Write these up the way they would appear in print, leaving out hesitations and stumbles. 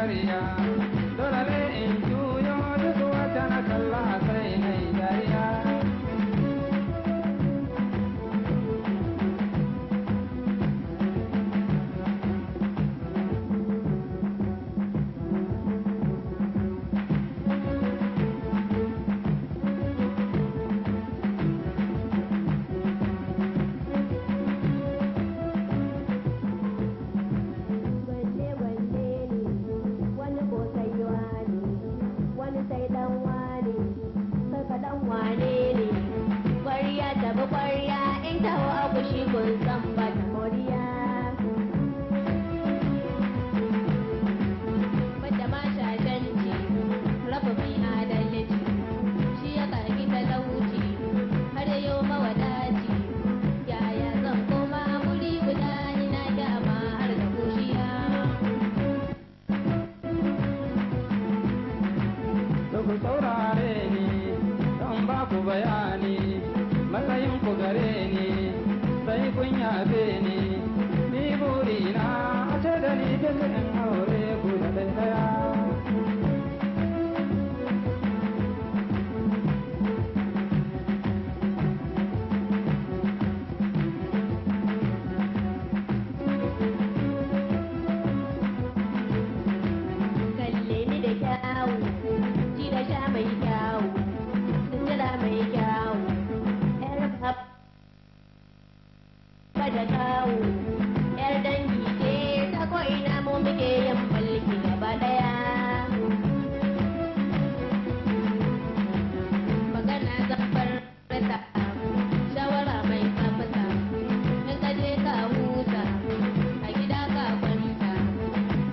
karya dole ne in juyo duk wata na kalla sai na yi dariya. Ku saurare ni don ba ku bayani matsayin ku gare ni sai kun yabe ni burina a ce da ni duk in aure ku da ɗaya. Da kawo yar dangi ce ta ko'ina mu muke yin mulki gaba daya. Magana zafar rata shawara mai tsafta in ka je ka huta a gida ka kwanta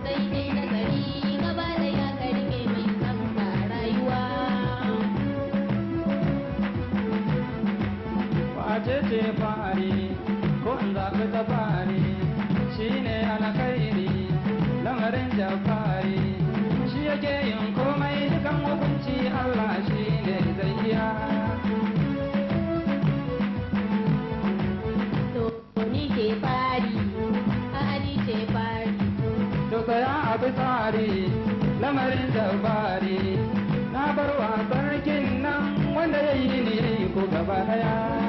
sai dai nazari gaba da ya ka rike mai tsafta rayuwa. Wace ce fari ko in zaɓi tafari shi ne alkhairi lamarin jafari shi yake yin komai dukan hukunci Allah shi ne zai iya. To ni ce fari Ali ce fari to tsaya a bi tsari lamarin jafari na bar wa sarkin nan wanda ya yi ni ko gaba daya.